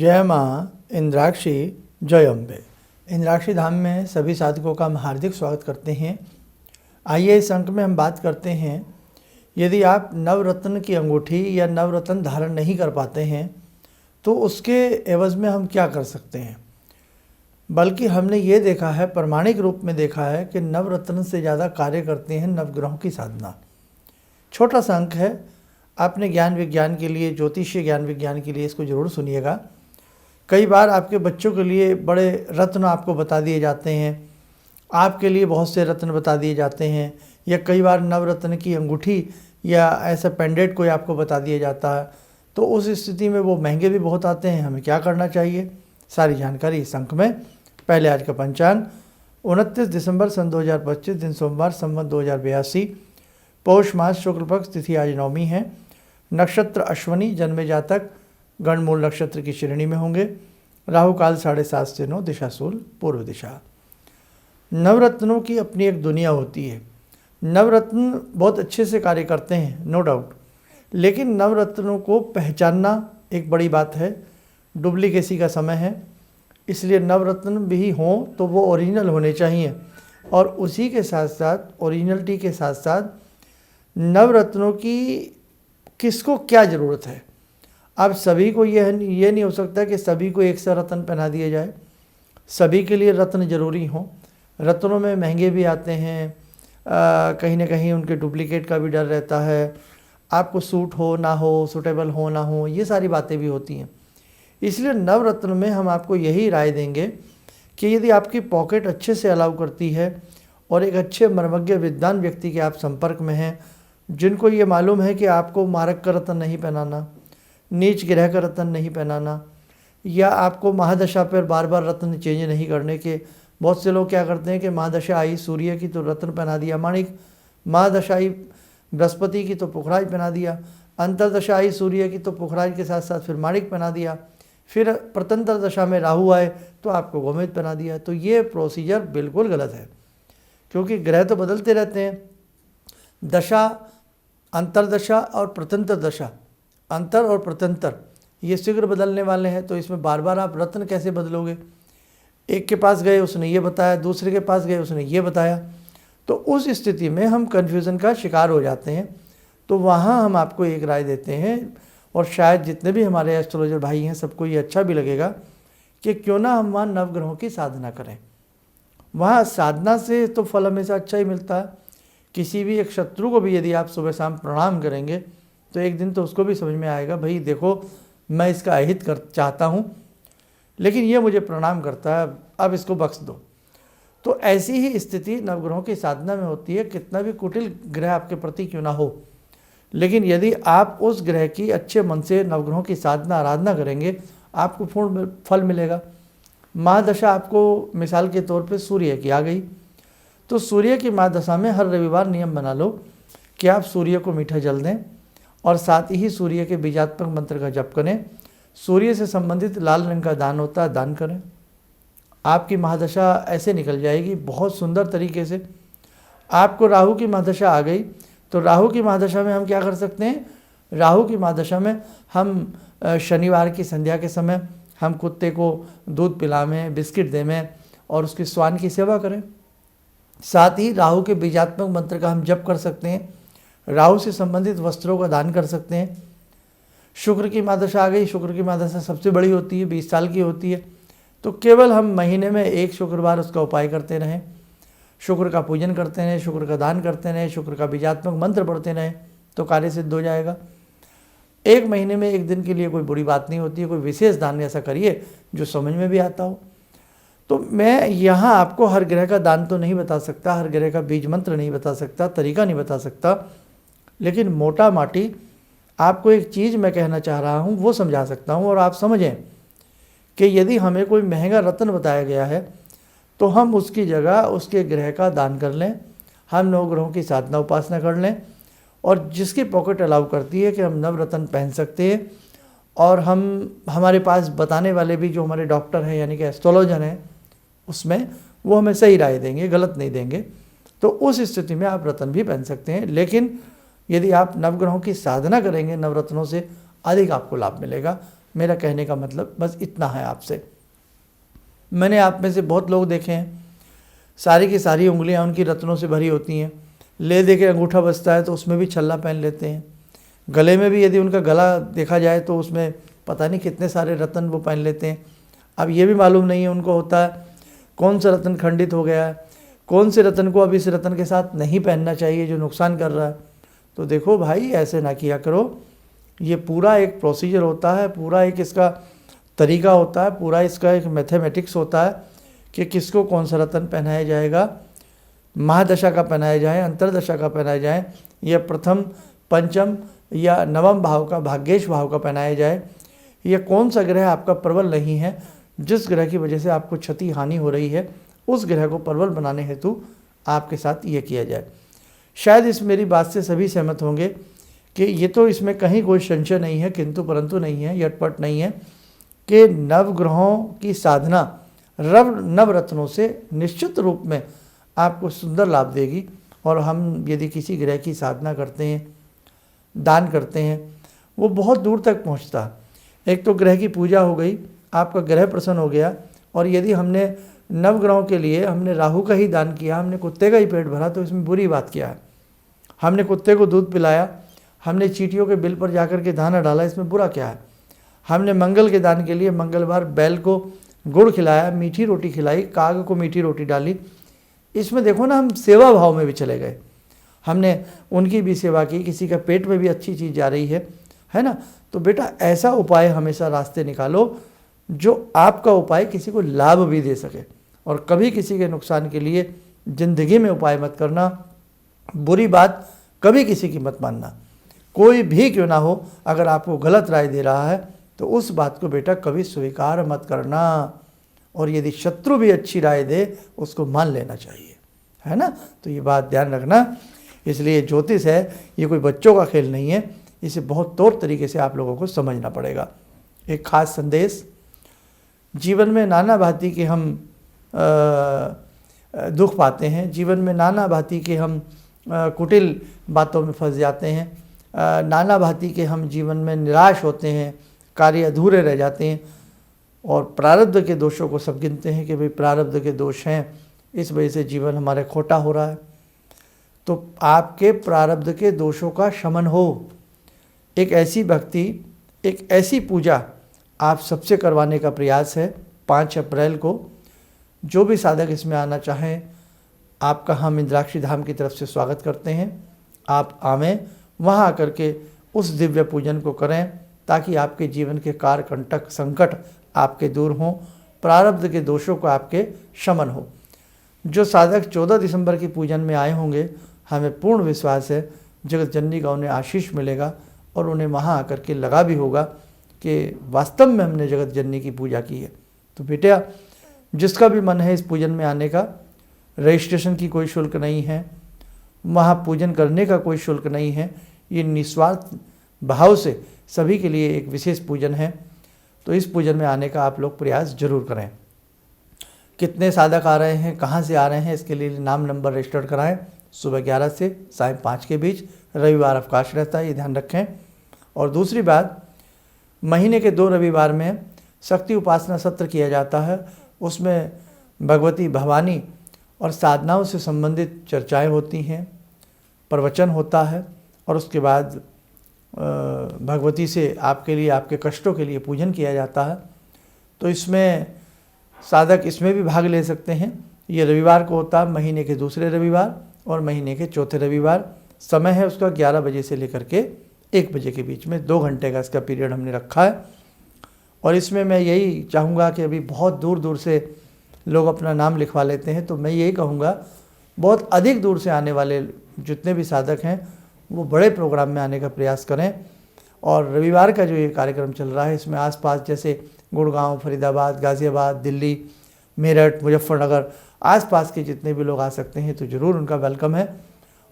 जय माँ इंद्राक्षी जय अम्बे। इंद्राक्षी धाम में सभी साधकों का हम हार्दिक स्वागत करते हैं। आइए इस अंक में हम बात करते हैं, यदि आप नवरत्न की अंगूठी या नवरत्न धारण नहीं कर पाते हैं तो उसके एवज में हम क्या कर सकते हैं। बल्कि हमने ये देखा है, प्रमाणिक रूप में देखा है कि नवरत्न से ज़्यादा कार्य करते हैं नवग्रहों की साधना। छोटा सा अंक है, आपने ज्ञान विज्ञान के लिए, ज्योतिषीय ज्ञान विज्ञान के लिए इसको ज़रूर सुनिएगा। कई बार आपके बच्चों के लिए बड़े रत्न आपको बता दिए जाते हैं, आपके लिए बहुत से रत्न बता दिए जाते हैं, या कई बार नवरत्न की अंगूठी या ऐसा पेंडेंट कोई आपको बता दिया जाता है। तो उस स्थिति में वो महंगे भी बहुत आते हैं। हमें क्या करना चाहिए, सारी जानकारी इस अंक में। पहले आज का पंचांग 29 दिसंबर सन 2025, दिन सोमवार, संवत 2082, पौष मास शुक्ल पक्ष, तिथि आज नवमी है, नक्षत्र अश्वनी, जन्मे जातक गणमूल नक्षत्र की श्रेणी में होंगे। राहु काल 7:30 से 9, दिशा शूल पूर्व दिशा। नवरत्नों की अपनी एक दुनिया होती है। नवरत्न बहुत अच्छे से कार्य करते हैं, नो डाउट, लेकिन नवरत्नों को पहचानना एक बड़ी बात है। डुप्लीकेसी का समय है, इसलिए नवरत्न भी हों तो वो ओरिजिनल होने चाहिए, और उसी के साथ साथ, ओरिजिनलिटी के साथ साथ, नवरत्नों की किसको क्या ज़रूरत है। अब सभी को ये नहीं हो सकता कि सभी को एक सा रत्न पहना दिया जाए। सभी के लिए रत्न ज़रूरी हों। रत्नों में महंगे भी आते हैं, कहीं ना कहीं उनके डुप्लीकेट का भी डर रहता है। आपको सूट हो ना हो, सूटेबल हो ना हो, ये सारी बातें भी होती हैं। इसलिए नवरत्न में हम आपको यही राय देंगे कि यदि आपकी पॉकेट अच्छे से अलाउ करती है और एक अच्छे मर्मज्ञ विद्वान व्यक्ति के आप संपर्क में हैं, जिनको ये मालूम है कि आपको मारक का रत्न नहीं पहनाना, नीच ग्रह का रत्न नहीं पहनाना, या आपको महादशा पर बार बार रत्न चेंज नहीं करने के। बहुत से लोग क्या करते हैं कि महादशा आई सूर्य की तो रत्न पहना दिया माणिक, महादशा आई बृहस्पति की तो पुखराज पहना दिया, अंतरदशा आई सूर्य की तो पुखराज के साथ साथ फिर माणिक पहना दिया, फिर प्रतंत्र दशा में राहु आए तो आपको गोमेद पहना दिया। तो ये प्रोसीजर बिल्कुल गलत है, क्योंकि ग्रह तो बदलते रहते हैं। दशा, अंतरदशा और प्रतंत्र दशा, अंतर और प्रतंत्र, ये शीघ्र बदलने वाले हैं। तो इसमें बार बार आप रत्न कैसे बदलोगे। एक के पास गए उसने ये बताया, दूसरे के पास गए उसने ये बताया, तो उस स्थिति में हम कन्फ्यूज़न का शिकार हो जाते हैं। तो वहाँ हम आपको एक राय देते हैं, और शायद जितने भी हमारे एस्ट्रोलॉजर भाई हैं सबको ये अच्छा भी लगेगा कि क्यों ना हम वहाँ नवग्रहों की साधना करें। वहाँ साधना से तो फल हमेशा अच्छा ही मिलता है। किसी भी एक शत्रु को भी यदि आप सुबह शाम प्रणाम करेंगे तो एक दिन तो उसको भी समझ में आएगा, भाई देखो मैं इसका अहित चाहता हूँ, लेकिन ये मुझे प्रणाम करता है, अब इसको बख्श दो। तो ऐसी ही स्थिति नवग्रहों की साधना में होती है। कितना भी कुटिल ग्रह आपके प्रति क्यों ना हो, लेकिन यदि आप उस ग्रह की अच्छे मन से नवग्रहों की साधना आराधना करेंगे, आपको पूर्ण फल मिलेगा। महादशा आपको मिसाल के तौर पे सूर्य की आ गई, तो सूर्य की महादशा में हर रविवार नियम बना लो कि आप सूर्य को मीठा जल दें, और साथ ही सूर्य के बीजात्मक मंत्र का जप करें। सूर्य से संबंधित लाल रंग का दान होता है, दान करें। आपकी महादशा ऐसे निकल जाएगी बहुत सुंदर तरीके से। आपको राहु की महादशा आ गई, तो राहु की महादशा में हम क्या कर सकते हैं। राहु की महादशा में हम शनिवार की संध्या के समय हम कुत्ते को दूध पिलावें, बिस्किट देवें और उसकी स्वान की सेवा करें। साथ ही राहु के बीजात्मक मंत्र का हम जप कर सकते हैं। राहु से संबंधित वस्त्रों का दान कर सकते हैं। शुक्र की महादशा आ गई, शुक्र की महादशा सबसे बड़ी होती है, 20 साल की होती है, तो केवल हम महीने में एक शुक्रवार उसका उपाय करते रहें, शुक्र का पूजन करते रहें, शुक्र का दान करते रहें, शुक्र का बीजात्मक मंत्र पढ़ते रहें, तो कार्य सिद्ध हो जाएगा। एक महीने में एक दिन के लिए कोई बुरी बात नहीं होती है। कोई विशेष दान ऐसा करिए जो समझ में भी आता हो। तो मैं यहाँ आपको हर ग्रह का दान तो नहीं बता सकता, हर ग्रह का बीज मंत्र नहीं बता सकता, तरीका नहीं बता सकता, लेकिन मोटा माटी आपको एक चीज़ मैं कहना चाह रहा हूँ वो समझा सकता हूँ। और आप समझें कि यदि हमें कोई महंगा रत्न बताया गया है तो हम उसकी जगह उसके ग्रह का दान कर लें, हम नवग्रहों की साधना उपासना कर लें, और जिसकी पॉकेट अलाउ करती है कि हम नवरत्न पहन सकते हैं, और हमारे पास बताने वाले भी जो हमारे डॉक्टर हैं यानी कि एस्ट्रोलॉजर हैं, उसमें वो हमें सही राय देंगे, गलत नहीं देंगे। तो उस स्थिति में आप रत्न भी पहन सकते हैं। लेकिन यदि आप नवग्रहों की साधना करेंगे, नवरत्नों से अधिक आपको लाभ मिलेगा। मेरा कहने का मतलब बस इतना है आपसे। मैंने आप में से बहुत लोग देखे हैं, सारी की सारी उंगलियां उनकी रत्नों से भरी होती हैं, ले दे के अंगूठा बजता है तो उसमें भी छल्ला पहन लेते हैं। गले में भी यदि उनका गला देखा जाए तो उसमें पता नहीं कितने सारे रत्न वो पहन लेते हैं। अब ये भी मालूम नहीं है उनको होता है कौन सा रत्न खंडित हो गया है, कौन से रत्न को अब इस रत्न के साथ नहीं पहनना चाहिए जो नुकसान कर रहा है। तो देखो भाई, ऐसे ना किया करो। ये पूरा एक प्रोसीजर होता है, पूरा एक इसका तरीका होता है, पूरा इसका एक मैथमेटिक्स होता है कि किसको कौन सा रत्न पहनाया जाएगा, महादशा का पहनाया जाए, अंतरदशा का पहनाया जाए, या प्रथम पंचम या नवम भाव का, भाग्येश भाव का पहनाया जाए, या कौन सा ग्रह आपका प्रबल नहीं है, जिस ग्रह की वजह से आपको क्षति हानि हो रही है उस ग्रह को प्रबल बनाने हेतु आपके साथ ये किया जाए। शायद इस मेरी बात से सभी सहमत होंगे कि ये तो इसमें कहीं कोई संशय नहीं है, किंतु परंतु नहीं है, यटपट नहीं है कि नवग्रहों की साधना नवरत्नों से निश्चित रूप में आपको सुंदर लाभ देगी। और हम यदि किसी ग्रह की साधना करते हैं, दान करते हैं, वो बहुत दूर तक पहुंचता है। एक तो ग्रह की पूजा हो गई, आपका ग्रह प्रसन्न हो गया, और यदि हमने नवग्रहों के लिए हमने राहु का ही दान किया, हमने कुत्ते का ही पेट भरा, तो इसमें बुरी बात क्या है। हमने कुत्ते को दूध पिलाया, हमने चींटियों के बिल पर जाकर के दाना डाला, इसमें बुरा क्या है। हमने मंगल के दान के लिए मंगलवार बैल को गुड़ खिलाया, मीठी रोटी खिलाई, काग को मीठी रोटी डाली, इसमें देखो ना हम सेवा भाव में भी चले गए, हमने उनकी भी सेवा की, किसी का पेट में भी अच्छी चीज़ जा रही है ना। तो बेटा ऐसा उपाय हमेशा रास्ते निकालो जो आपका उपाय किसी को लाभ भी दे सके, और कभी किसी के नुकसान के लिए ज़िंदगी में उपाय मत करना। बुरी बात कभी किसी की मत मानना, कोई भी क्यों ना हो, अगर आपको गलत राय दे रहा है तो उस बात को बेटा कभी स्वीकार मत करना, और यदि शत्रु भी अच्छी राय दे उसको मान लेना चाहिए, है ना। तो ये बात ध्यान रखना। इसलिए ज्योतिष है ये कोई बच्चों का खेल नहीं है, इसे बहुत तौर तरीके से आप लोगों को समझना पड़ेगा। एक खास संदेश, जीवन में नाना भांति के हम दुख पाते हैं, जीवन में नाना भांति के हम कुटिल बातों में फंस जाते हैं, नाना भांति के हम जीवन में निराश होते हैं, कार्य अधूरे रह जाते हैं, और प्रारब्ध के दोषों को सब गिनते हैं कि भाई प्रारब्ध के दोष हैं, इस वजह से जीवन हमारे खोटा हो रहा है। तो आपके प्रारब्ध के दोषों का शमन हो, एक ऐसी भक्ति, एक ऐसी पूजा आप सबसे करवाने का प्रयास है। 5 अप्रैल को जो भी साधक इसमें आना चाहें, आपका हम इंद्राक्षी धाम की तरफ से स्वागत करते हैं। आप आवें, वहाँ आकर के उस दिव्य पूजन को करें, ताकि आपके जीवन के कार कंटक संकट आपके दूर हों, प्रारब्ध के दोषों को आपके शमन हो। जो साधक 14 दिसंबर की पूजन में आए होंगे, हमें पूर्ण विश्वास है जगत जननी का उन्हें आशीष मिलेगा, और उन्हें वहाँ आकर के लगा भी होगा कि वास्तव में हमने जगत जननी की पूजा की है। तो बेटा, जिसका भी मन है इस पूजन में आने का, रजिस्ट्रेशन की कोई शुल्क नहीं है, वहाँ पूजन करने का कोई शुल्क नहीं है, ये निस्वार्थ भाव से सभी के लिए एक विशेष पूजन है। तो इस पूजन में आने का आप लोग प्रयास जरूर करें। कितने साधक आ रहे हैं, कहाँ से आ रहे हैं, इसके लिए नाम नंबर रजिस्टर कराएं। सुबह 11 से सायं 5 के बीच, रविवार अवकाश रहता है, ये ध्यान रखें। और दूसरी बात, महीने के 2 रविवार में शक्ति उपासना सत्र किया जाता है, उसमें भगवती भवानी और साधनाओं से संबंधित चर्चाएं होती हैं, प्रवचन होता है, और उसके बाद भगवती से आपके लिए, आपके कष्टों के लिए पूजन किया जाता है। तो इसमें साधक इसमें भी भाग ले सकते हैं। ये रविवार को होता है, महीने के दूसरे रविवार और महीने के चौथे रविवार। समय है उसका 11 बजे से लेकर के 1 बजे के बीच में, 2 घंटे का इसका पीरियड हमने रखा है। और इसमें मैं यही चाहूँगा कि अभी बहुत दूर दूर से लोग अपना नाम लिखवा लेते हैं, तो मैं यही कहूँगा बहुत अधिक दूर से आने वाले जितने भी साधक हैं वो बड़े प्रोग्राम में आने का प्रयास करें। और रविवार का जो ये कार्यक्रम चल रहा है, इसमें आसपास जैसे गुड़गांव, फरीदाबाद, गाज़ियाबाद, दिल्ली, मेरठ, मुजफ्फरनगर, आसपास के जितने भी लोग आ सकते हैं तो ज़रूर उनका वेलकम है।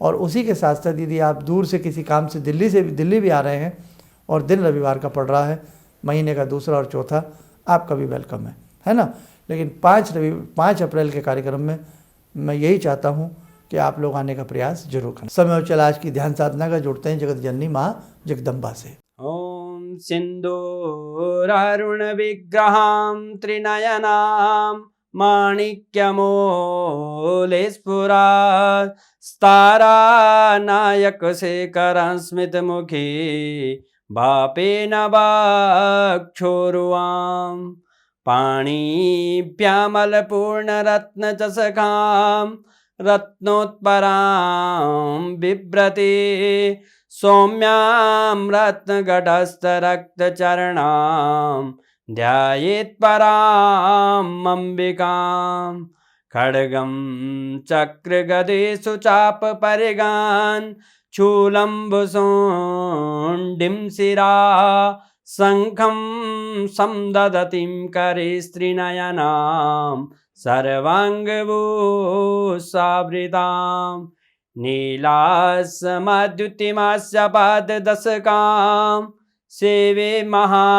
और उसी के साथ साथ यदि आप दूर से किसी काम से दिल्ली भी आ रहे हैं और दिन रविवार का पड़ रहा है, महीने का दूसरा और चौथा, आपका भी वेलकम है ना। लेकिन 5 अप्रैल के कार्यक्रम में मैं यही चाहता हूँ कि आप लोग आने का प्रयास जरूर करें। समय और चल आज की ध्यान साधना का जुड़ते हैं जगत जननी माँ जगदम्बा से। ओम सिन्दूरारुणविग्रहां त्रिनयनां माणिक्यमूले स्फुरात् स्तारानायकशेखरं स्मितमुखी बापेन वक्षोरुवां पाणिभ्यामलपूर्णरत्नचषकां रत्नोत्परां बिभ्रति सौम्यां रत्नघटस्थरक्तचरणां ध्यायेत् पराम् अम्बिकां खड्गं चक्रगदेषु चापपरिगान् शूलम्बुशुण्डिं शिरा शङ्खं संदधतीं करे स्त्रीनयनां सर्वाङ्गभूषावृतां नीलासमद्युतिमास्य पाददशकां सेवे महाकालिकां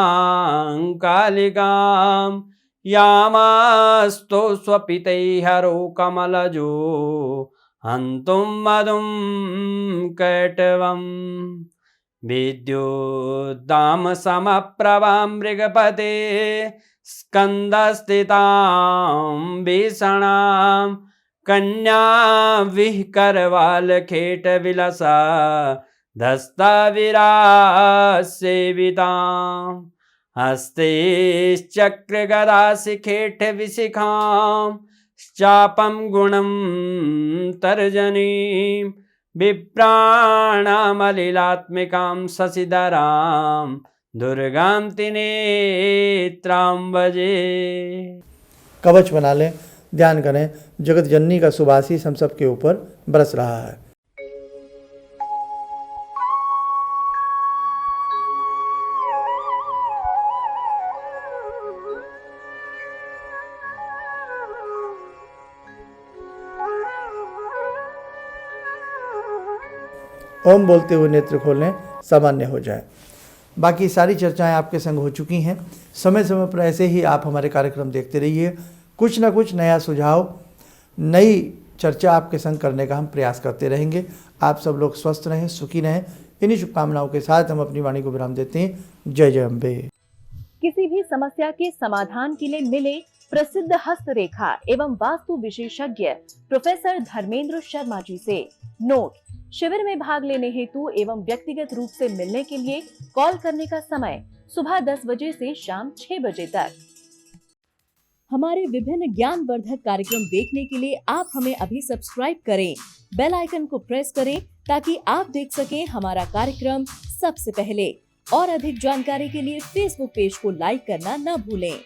यामास्तो स्वपितैः हरो कमलजो हन्तुं मधुं कैटवम् विद्युद्दाम समप्रभां मृगपते स्कन्दस्थितां भीषणां कन्या विहकरवालखेटविलसा धस्ताविरासेवितां हस्ते चक्रगदाशिखेटविशिखां चापं गुणं तर्जनीं विप्राणामलिलात्मिकां शशिधरां दुर्गां त्रिनेत्रां भजे। कवच बना लें, ध्यान करें, जगत जननी का सुभाषी हम सब के ऊपर बरस रहा है। ओम बोलते हुए नेत्र खोलें, सामान्य हो जाए। बाकी सारी चर्चाएं आपके संग हो चुकी हैं। समय समय पर ऐसे ही आप हमारे कार्यक्रम देखते रहिए। कुछ ना कुछ नया सुझाव, नई चर्चा आपके संग करने का हम प्रयास करते रहेंगे। आप सब लोग स्वस्थ रहें, सुखी रहें। इन्हीं शुभकामनाओं के साथ हम अपनी वाणी को विराम देते हैं। जय जय अम्बे। किसी भी समस्या के समाधान के लिए मिले प्रसिद्ध हस्तरेखा एवं वास्तु विशेषज्ञ प्रोफेसर धर्मेंद्र शर्मा जी से। नोट: शिविर में भाग लेने हेतु एवं व्यक्तिगत रूप से मिलने के लिए कॉल करने का समय सुबह 10 बजे से शाम 6 बजे तक। हमारे विभिन्न ज्ञानवर्धक कार्यक्रम देखने के लिए आप हमें अभी सब्सक्राइब करें, बेल आइकन को प्रेस करें ताकि आप देख सकें हमारा कार्यक्रम सबसे पहले। और अधिक जानकारी के लिए फेसबुक पेज को लाइक करना न भूलें।